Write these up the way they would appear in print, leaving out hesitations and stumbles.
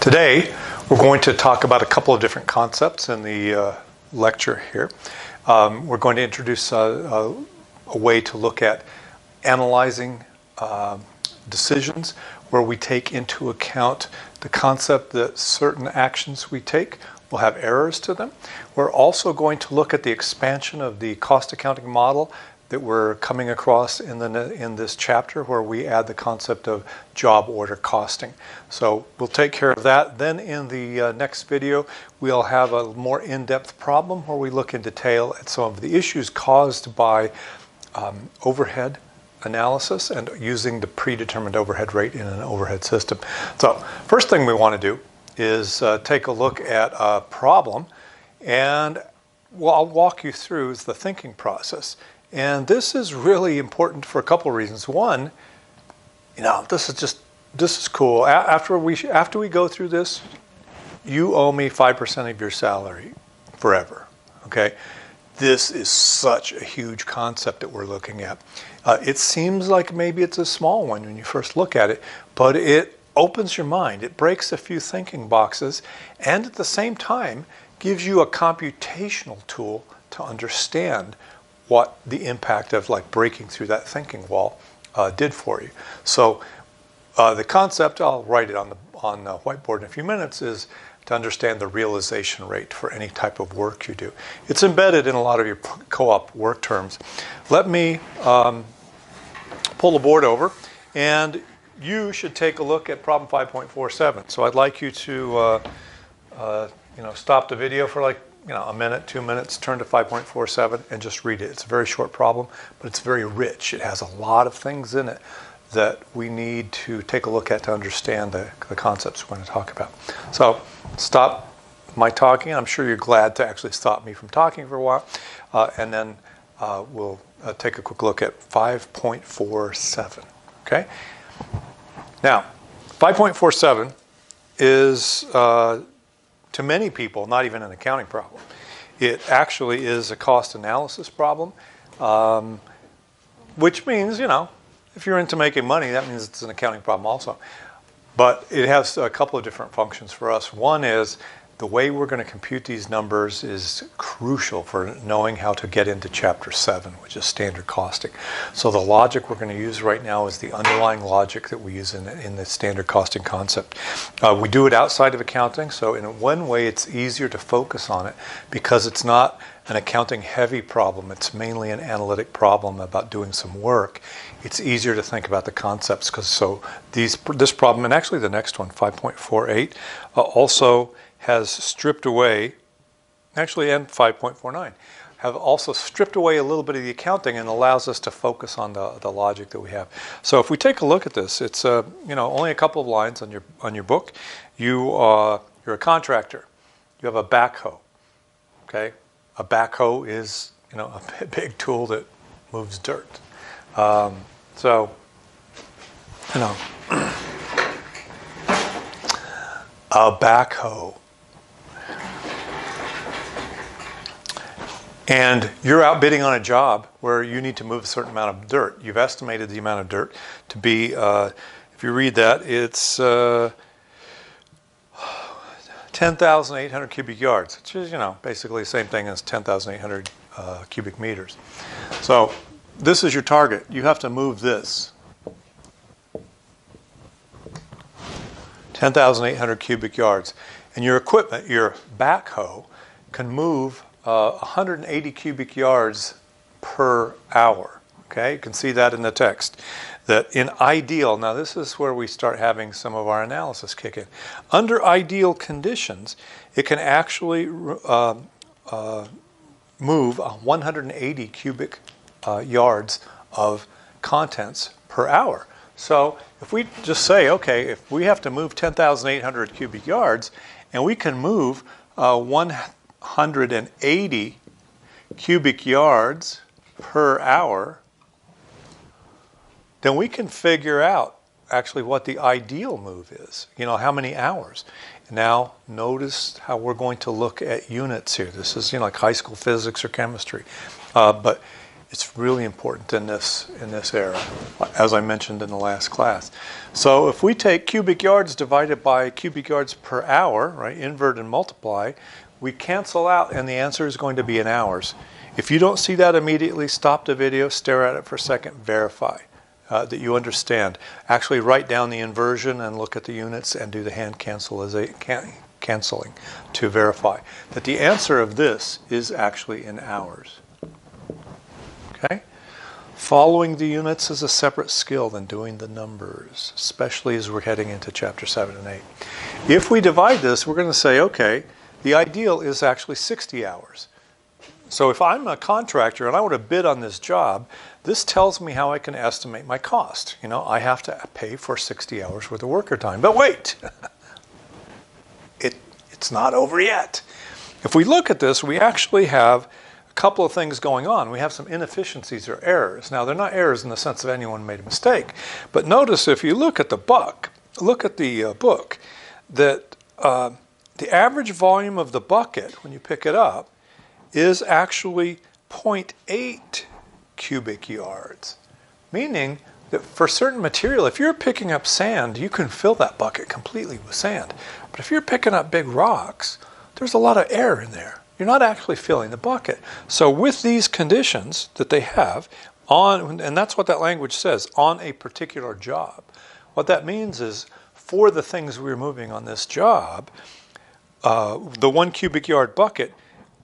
Today, we're going to talk about a couple of different concepts in the lecture here. We're going to introduce a way to look at analyzing decisions where we take into account the concept that certain actions we take will have errors to them. We're also going to look at the expansion of the cost accounting model that we're coming across in this chapter, where we add the concept of job order costing. So we'll take care of that. Then in the next video, we'll have a more in-depth problem where we look in detail at some of the issues caused by overhead analysis and using the predetermined overhead rate in an overhead system. So first thing we want to do is take a look at a problem, and what I'll walk you through is the thinking process. And this is really important for a couple of reasons. One, this is cool. After we go through this, you owe me 5% of your salary forever, okay? This is such a huge concept that we're looking at. It seems like maybe it's a small one when you first look at it, but it opens your mind. It breaks a few thinking boxes, and at the same time gives you a computational tool to understand what the impact of breaking through that thinking wall did for you. So the concept, I'll write it on the whiteboard in a few minutes, is to understand the realization rate for any type of work you do. It's embedded in a lot of your co-op work terms. Let me pull the board over, and you should take a look at problem 5.47. So I'd like you to stop the video for a minute, 2 minutes, turn to 5.47 and just read it. It's a very short problem, but it's very rich. It has a lot of things in it that we need to take a look at to understand the concepts we're going to talk about. So stop my talking. I'm sure you're glad to actually stop me from talking for a while. And then we'll take a quick look at 5.47. Okay? Now, 5.47 is to many people, not even an accounting problem. It actually is a cost analysis problem, which means, if you're into making money, that means it's an accounting problem also. But it has a couple of different functions for us. One is the way we're going to compute these numbers is crucial for knowing how to get into Chapter 7, which is standard costing. So the logic we're going to use right now is the underlying logic that we use in the standard costing concept. We do it outside of accounting, so in one way it's easier to focus on it because it's not an accounting heavy problem. It's mainly an analytic problem about doing some work. It's easier to think about the concepts this problem, and actually the next one, 5.48, also has stripped away, and 5.49, have also stripped away a little bit of the accounting and allows us to focus on the logic that we have. So if we take a look at this, it's only a couple of lines on your book. You're a contractor. You have a backhoe. Okay, a backhoe is a big tool that moves dirt. A backhoe. And you're out bidding on a job where you need to move a certain amount of dirt. You've estimated the amount of dirt to be, if you read that, it's 10,800 cubic yards, which is, basically the same thing as 10,800 cubic meters. So this is your target. You have to move this 10,800 cubic yards. And your equipment, your backhoe, can move 180 cubic yards per hour. Okay, you can see that in the text. That in ideal, now this is where we start having some of our analysis kick in. Under ideal conditions, it can actually move 180 cubic yards of contents per hour. So if we just say, okay, if we have to move 10,800 cubic yards, and we can move 180 cubic yards per hour, then we can figure out actually what the ideal move is. How many hours. Now notice how we're going to look at units here. This is like high school physics or chemistry. But It's really important in this era, as I mentioned in the last class. So if we take cubic yards divided by cubic yards per hour, right, invert and multiply, we cancel out and the answer is going to be in hours. If you don't see that immediately, stop the video, stare at it for a second, verify that you understand. Actually write down the inversion and look at the units and do the hand canceling to verify that the answer of this is actually in hours. Okay? Following the units is a separate skill than doing the numbers, especially as we're heading into chapter 7 and 8. If we divide this, we're going to say, okay, the ideal is actually 60 hours. So if I'm a contractor and I want to bid on this job, this tells me how I can estimate my cost. You know, I have to pay for 60 hours worth of worker time. But wait, it's not over yet. If we look at this, we actually have a couple of things going on. We have some inefficiencies or errors. Now, they're not errors in the sense of anyone made a mistake. But notice if you look at the book, that the average volume of the bucket, when you pick it up, is actually 0.8 cubic yards, meaning that for certain material, if you're picking up sand, you can fill that bucket completely with sand. But if you're picking up big rocks, there's a lot of air in there. You're not actually filling the bucket. So with these conditions that they have, and that's what that language says, on a particular job, what that means is for the things we're moving on this job, the 1 cubic yard bucket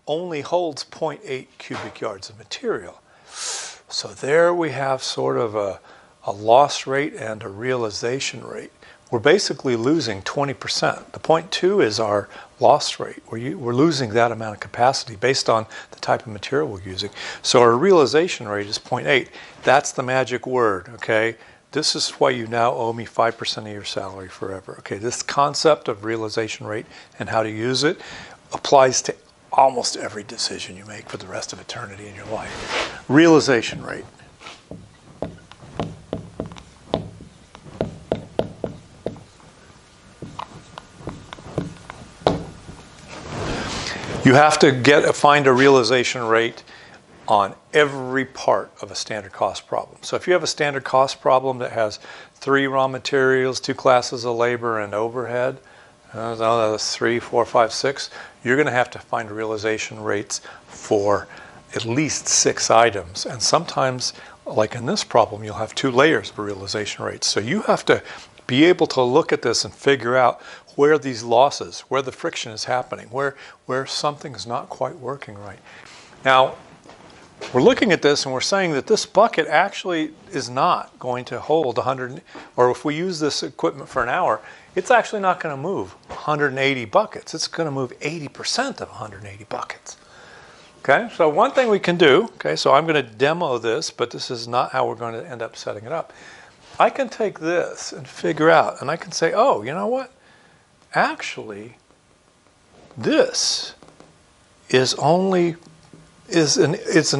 only holds 0.8 cubic yards of material. So there we have sort of a loss rate and a realization rate. We're basically losing 20%. The 0.2 is our loss rate. We're losing that amount of capacity based on the type of material we're using. So our realization rate is 0.8. That's the magic word, okay? This is why you now owe me 5% of your salary forever. Okay, this concept of realization rate and how to use it applies to almost every decision you make for the rest of eternity in your life. Realization rate. You have to find a realization rate on every part of a standard cost problem. So if you have a standard cost problem that has 3 raw materials, 2 classes of labor, and overhead, that's 3, 4, 5, 6, you're going to have to find realization rates for at least 6 items. And sometimes, like in this problem, you'll have 2 layers of realization rates. So you have to be able to look at this and figure out where these losses, where the friction is happening, where something is not quite working right. Now, we're looking at this and we're saying that this bucket actually is not going to hold 100, or if we use this equipment for an hour, it's actually not going to move 180 buckets. It's going to move 80% of 180 buckets. Okay, so one thing we can do, okay, so I'm going to demo this, but this is not how we're going to end up setting it up. I can take this and figure out, and I can say, oh, you know what? Actually, this is an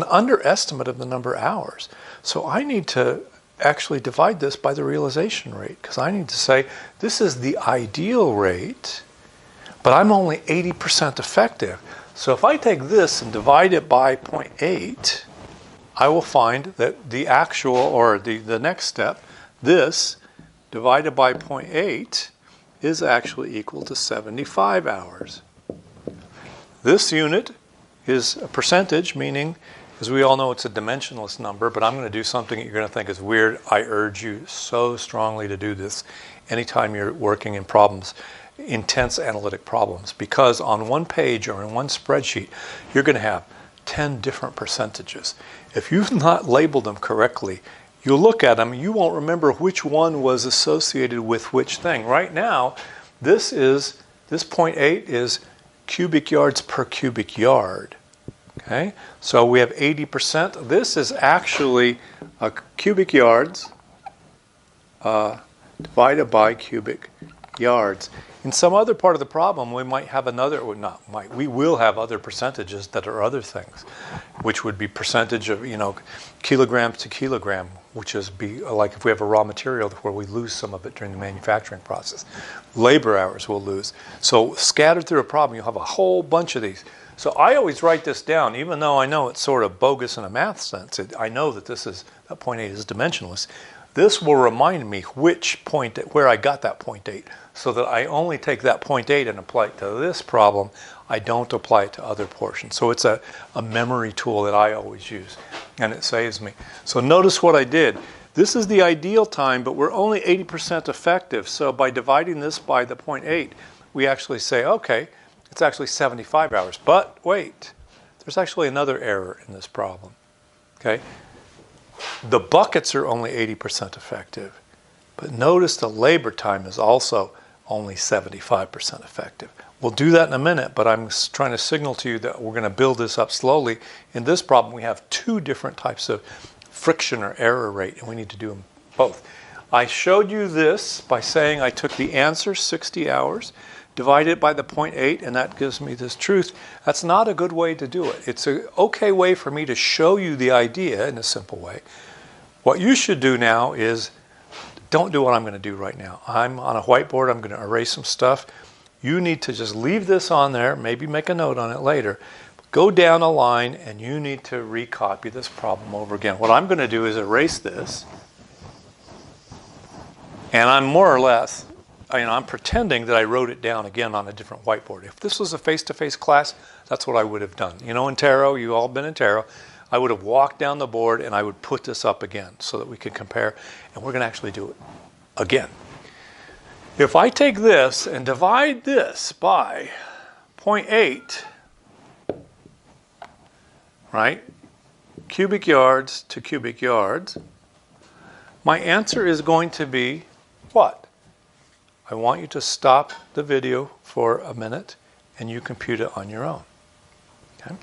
underestimate of the number of hours. So I need to actually divide this by the realization rate, because I need to say this is the ideal rate, but I'm only 80% effective. So if I take this and divide it by 0.8, I will find that the actual, or the next step, this divided by 0.8 is actually equal to 75 hours. This unit is a percentage, meaning, as we all know, it's a dimensionless number, but I'm going to do something that you're going to think is weird. I urge you so strongly to do this anytime you're working in problems, intense analytic problems, because on one page or in one spreadsheet, you're going to have 10 different percentages. If you've not labeled them correctly, you'll look at them, you won't remember which one was associated with which thing. Right now, this 0.8 is cubic yards per cubic yard. Okay, so we have 80%. This is actually cubic yards divided by cubic yards. In some other part of the problem, we might have another, or not might, we will have other percentages that are other things, which would be percentage of, kilograms to kilogram, which is like if we have a raw material where we lose some of it during the manufacturing process. Labor hours we'll lose. So scattered through a problem, you'll have a whole bunch of these. So I always write this down, even though I know it's sort of bogus in a math sense. I know that that 0.8 is dimensionless. This will remind me where I got that 0.8, so that I only take that 0.8 and apply it to this problem. I don't apply it to other portions. So it's a memory tool that I always use, and it saves me. So notice what I did. This is the ideal time, but we're only 80% effective. So by dividing this by the 0.8, we actually say, okay, it's actually 75 hours. But wait, there's actually another error in this problem. Okay? The buckets are only 80% effective, but notice the labor time is also only 75% effective. We'll do that in a minute, but I'm trying to signal to you that we're going to build this up slowly. In this problem, we have two different types of friction or error rate, and we need to do them both. I showed you this by saying I took the answer, 60 hours, divided it by the 0.8, and that gives me this truth. That's not a good way to do it. It's an okay way for me to show you the idea in a simple way. What you should do now is, don't do what I'm going to do right now. I'm on a whiteboard. I'm going to erase some stuff. You need to just leave this on there, maybe make a note on it later. Go down a line, and you need to recopy this problem over again. What I'm going to do is erase this, and I'm more or less, I'm pretending that I wrote it down again on a different whiteboard. If this was a face-to-face class, that's what I would have done. You know, in Tarot, you've all been in Tarot, I would have walked down the board and I would put this up again so that we could compare, and we're going to actually do it again. If I take this and divide this by 0.8, right, cubic yards to cubic yards, my answer is going to be what? I want you to stop the video for a minute and you compute it on your own. Okay?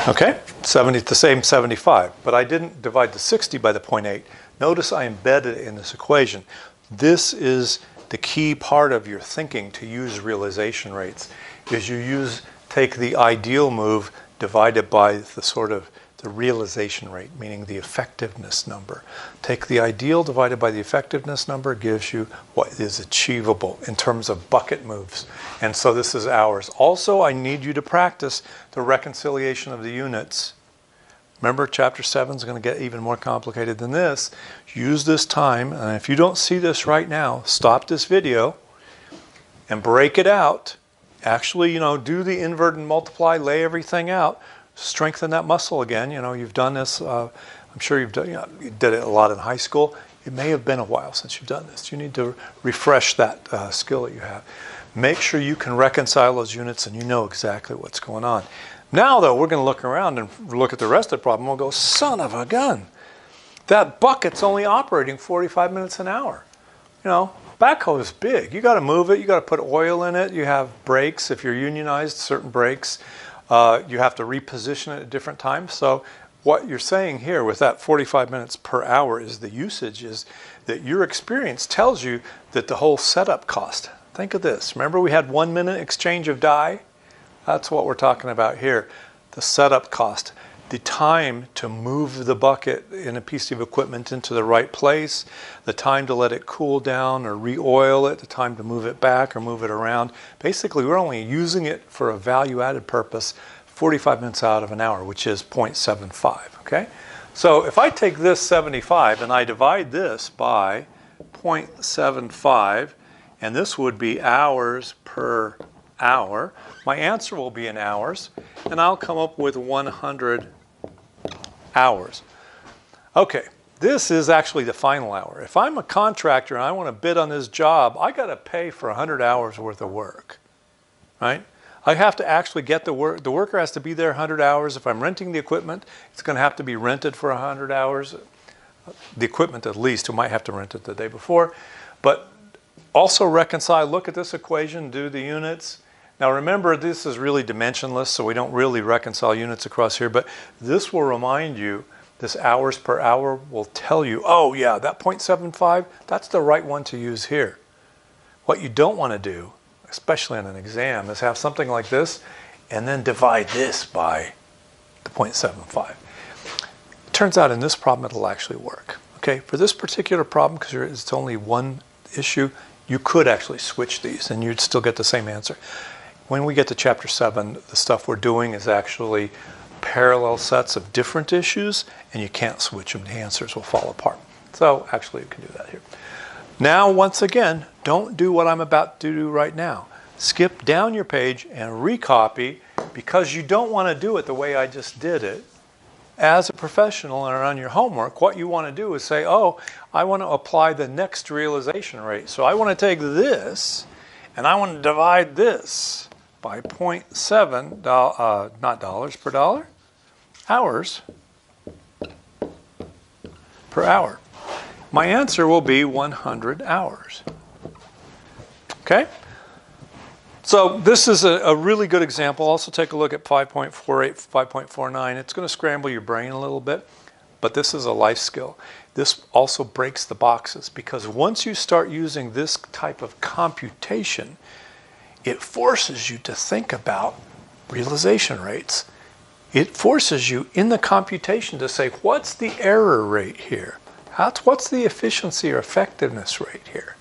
Okay, the same 75, but I didn't divide the 60 by the 0.8. Notice I embedded it in this equation. This is the key part of your thinking to use realization rates, is take the ideal move divided by the realization rate, meaning the effectiveness number. Take the ideal divided by the effectiveness number gives you what is achievable in terms of bucket moves. And so this is hours. Also, I need you to practice the reconciliation of the units. Remember, chapter 7 is going to get even more complicated than this. Use this time, and if you don't see this right now, stop this video and break it out. Actually, do the invert and multiply, lay everything out. Strengthen that muscle again. You've done this. I'm sure you did it a lot in high school. It may have been a while since you've done this. You need to refresh that skill that you have. Make sure you can reconcile those units and you know exactly what's going on. Now, though, we're going to look around and look at the rest of the problem. We'll go, son of a gun. That bucket's only operating 45 minutes an hour. Backhoe is big. You got to move it. You got to put oil in it. You have brakes. If you're unionized, certain brakes. You have to reposition it at different times. So what you're saying here with that 45 minutes per hour is the usage, is that your experience tells you that the whole setup cost. Think of this. Remember we had 1 minute exchange of die? That's what we're talking about here. The setup cost. The time to move the bucket in a piece of equipment into the right place, the time to let it cool down or re-oil it, the time to move it back or move it around. Basically, we're only using it for a value-added purpose 45 minutes out of an hour, which is 0.75, okay? So if I take this 75 and I divide this by 0.75, and this would be hours per hour, my answer will be in hours, and I'll come up with 100 hours. Okay, this is actually the final hour. If I'm a contractor and I want to bid on this job, I got to pay for 100 hours worth of work, right? I have to actually get the work. The worker has to be there 100 hours. If I'm renting the equipment, it's going to have to be rented for 100 hours. The equipment at least, who might have to rent it the day before. But also reconcile, look at this equation, do the units. Now remember, this is really dimensionless, so we don't really reconcile units across here, but this will remind you, this hours per hour will tell you, oh yeah, that 0.75, that's the right one to use here. What you don't want to do, especially on an exam, is have something like this and then divide this by the 0.75. It turns out in this problem it'll actually work. Okay, for this particular problem, because it's only one issue, you could actually switch these and you'd still get the same answer. When we get to chapter 7, the stuff we're doing is actually parallel sets of different issues, and you can't switch them. The answers will fall apart. So actually you can do that here. Now, once again, don't do what I'm about to do right now. Skip down your page and recopy, because you don't want to do it the way I just did it. As a professional and on your homework, what you want to do is say, oh, I want to apply the next realization rate. So I want to take this and I want to divide this by 0.7, not dollars per dollar, hours per hour. My answer will be 100 hours. Okay? So this is a really good example. Also take a look at 5.48, 5.49. It's going to scramble your brain a little bit, but this is a life skill. This also breaks the boxes, because once you start using this type of computation, it forces you to think about realization rates. It forces you in the computation to say, what's the error rate here? What's the efficiency or effectiveness rate here?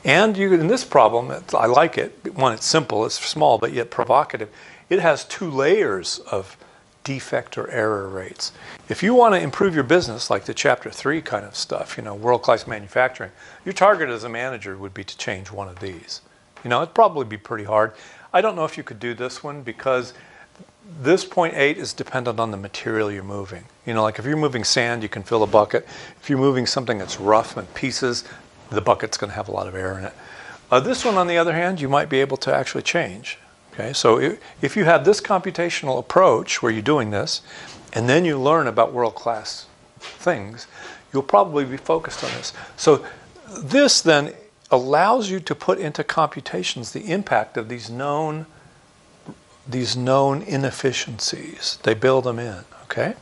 And you, in this problem, I like it. One, it's simple, it's small, but yet provocative. It has 2 layers of defect or error rates. If you want to improve your business, like the chapter 3 kind of stuff, world-class manufacturing, your target as a manager would be to change one of these. It'd probably be pretty hard. I don't know if you could do this one, because this 0.8 is dependent on the material you're moving. Like if you're moving sand, you can fill a bucket. If you're moving something that's rough and pieces, the bucket's going to have a lot of air in it. This one, on the other hand, you might be able to actually change. Okay, so if you have this computational approach where you're doing this, and then you learn about world-class things, you'll probably be focused on this. So this then allows you to put into computations the impact of these known inefficiencies. They build them in, okay?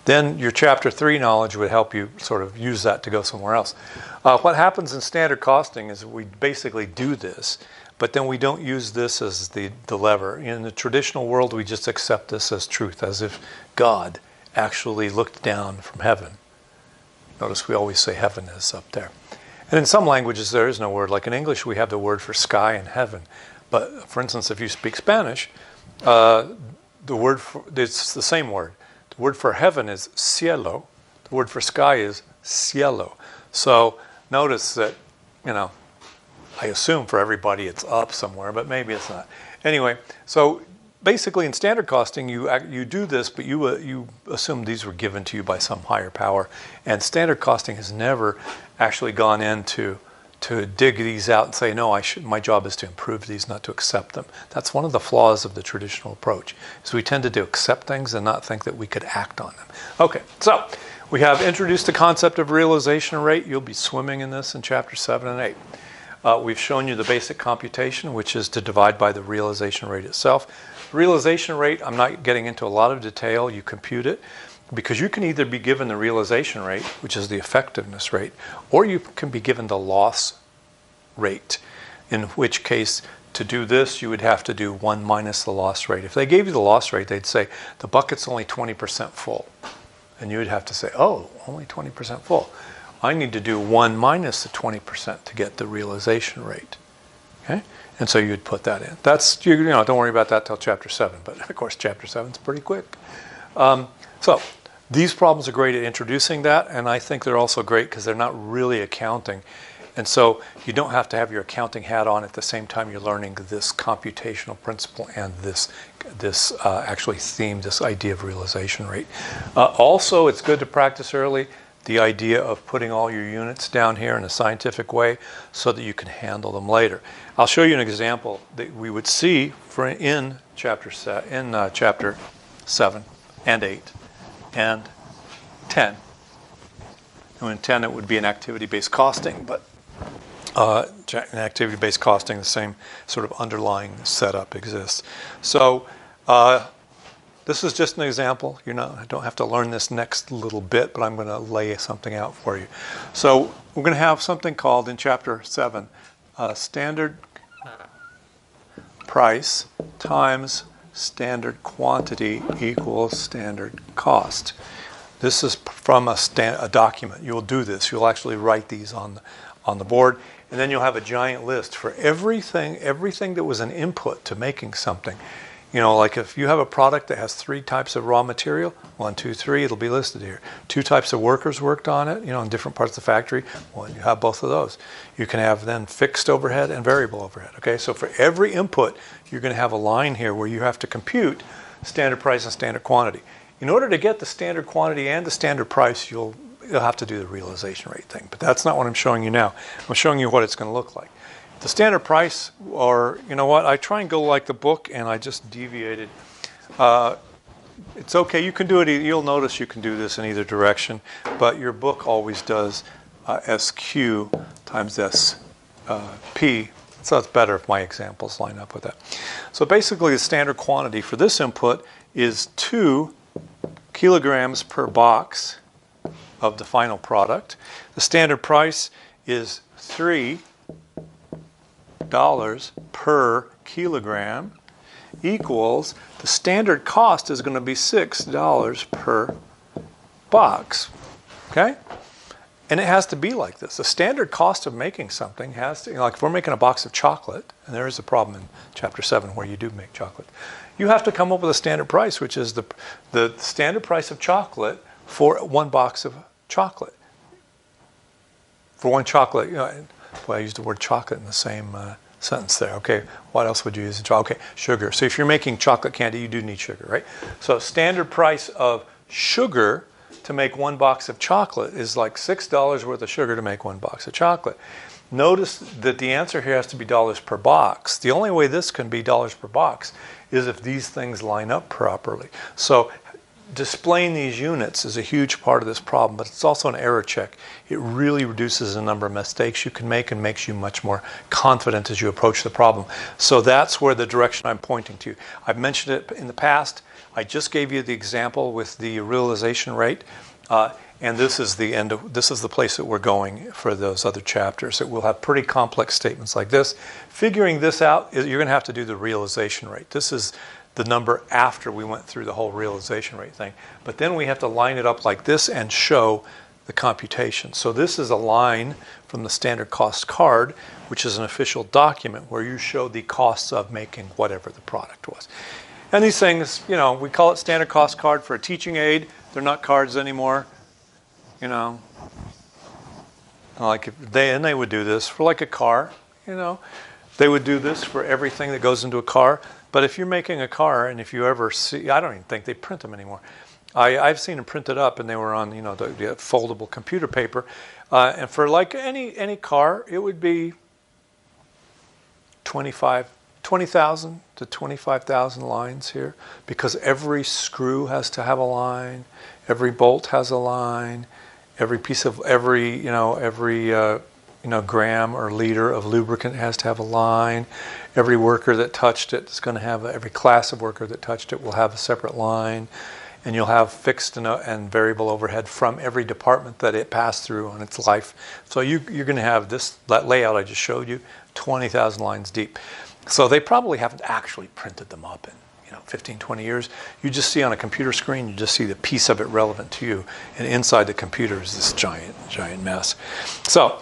Then your chapter 3 knowledge would help you sort of use that to go somewhere else. What happens in standard costing is we basically do this, but then we don't use this as the lever. In the traditional world, we just accept this as truth, as if God actually looked down from heaven. Notice we always say heaven is up there. And in some languages, there is no word. Like in English, we have the word for sky and heaven. But for instance, if you speak Spanish, it's the same word. The word for heaven is cielo. The word for sky is cielo. So notice that, I assume for everybody it's up somewhere, but maybe it's not. Anyway, so basically in standard costing, you do this, but you assume these were given to you by some higher power. And standard costing has never actually gone in to dig these out and say, no, my job is to improve these, not to accept them. That's one of the flaws of the traditional approach, is we tend to accept things and not think that we could act on them. Okay, so we have introduced the concept of realization rate. You'll be swimming in this in chapter 7 and 8. We've shown you the basic computation, which is to divide by the realization rate itself. Realization rate, I'm not getting into a lot of detail. You compute it, because you can either be given the realization rate, which is the effectiveness rate, or you can be given the loss rate, in which case to do this you would have to do 1 minus the loss rate. If they gave you the loss rate, they'd say the bucket's only 20% full, and you would have to say, oh, only 20% full. I need to do 1 minus the 20% to get the realization rate. Okay? And so you'd put that in. That's, don't worry about that till chapter 7, but of course chapter 7 is pretty quick. So these problems are great at introducing that, and I think they're also great because they're not really accounting. And so you don't have to have your accounting hat on at the same time you're learning this computational principle and this actually theme, this idea of realization rate. Also, it's good to practice early the idea of putting all your units down here in a scientific way so that you can handle them later. I'll show you an example that we would see in chapter 7 and 8 and 10. And in 10 it would be an activity-based costing, but in activity-based costing, the same sort of underlying setup exists. So this is just an example. You don't have to learn this next little bit, but I'm going to lay something out for you. So we're going to have something called, in chapter 7, standard price times standard quantity equals standard cost. This is from a document. You'll do this. You'll actually write these on on the board. And then you'll have a giant list for everything that was an input to making something. You know, like if you have a product that has 3 types of raw material, 1, 2, 3, it'll be listed here. 2 types of workers worked on it, you know, in different parts of the factory. Well, you have both of those. You can have then fixed overhead and variable overhead. Okay, so for every input, you're going to have a line here where you have to compute standard price and standard quantity. In order to get the standard quantity and the standard price, you'll have to do the realization rate thing. But that's not what I'm showing you now. I'm showing you what it's going to look like. The standard price, or you know what, I try and go like the book, and I just deviated. It's okay, you can do it, you'll notice you can do this in either direction, but your book always does SQ times SP, so it's better if my examples line up with that. So basically the standard quantity for this input is 2 kilograms per box of the final product. The standard price is $3 per kilogram equals the standard cost is going to be $6 per box. Okay? And it has to be like this. The standard cost of making something has to, you know, like if we're making a box of chocolate, and there is a problem in chapter 7 where you do make chocolate, you have to come up with a standard price, which is the standard price of chocolate for 1 box of chocolate. For 1 chocolate, you know, boy, I used the word chocolate in the same sentence there. Okay, what else would you use? Okay, sugar. So if you're making chocolate candy, you do need sugar, right? So standard price of sugar to make 1 box of chocolate is like $6 worth of sugar to make 1 box of chocolate. Notice that the answer here has to be dollars per box. The only way this can be dollars per box is if these things line up properly. So displaying these units is a huge part of this problem, but it's also an error check. It really reduces the number of mistakes you can make and makes you much more confident as you approach the problem. So that's where the direction I'm pointing to. I've mentioned it in the past. I just gave you the example with the realization rate, and this is the end of, this is the place that we're going for those other chapters. It will have pretty complex statements like this. Figuring this out, you're going to have to do the realization rate. This is the number after we went through the whole realization rate thing. But then we have to line it up like this and show the computation. So this is a line from the standard cost card, which is an official document where you show the costs of making whatever the product was. And these things, you know, we call it standard cost card for a teaching aid. They're not cards anymore, you know. Like if they would do this for like a car, you know. They would do this for everything that goes into a car. But if you're making a car, and if you ever see, I don't even think they print them anymore. I've seen them printed up, and they were on, you know, the foldable computer paper. And for like any car, it would be 20,000 to 25,000 lines here, because every screw has to have a line, every bolt has a line, every piece of every gram or liter of lubricant has to have a line. Every worker that touched it is going to have, every class of worker that touched it will have a separate line. And you'll have fixed and variable overhead from every department that it passed through on its life. So you're going to have that layout I just showed you, 20,000 lines deep. So they probably haven't actually printed them up in 15, 20 years. You just see on a computer screen, you just see the piece of it relevant to you. And inside the computer is this giant, giant mess. So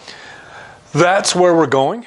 that's where we're going.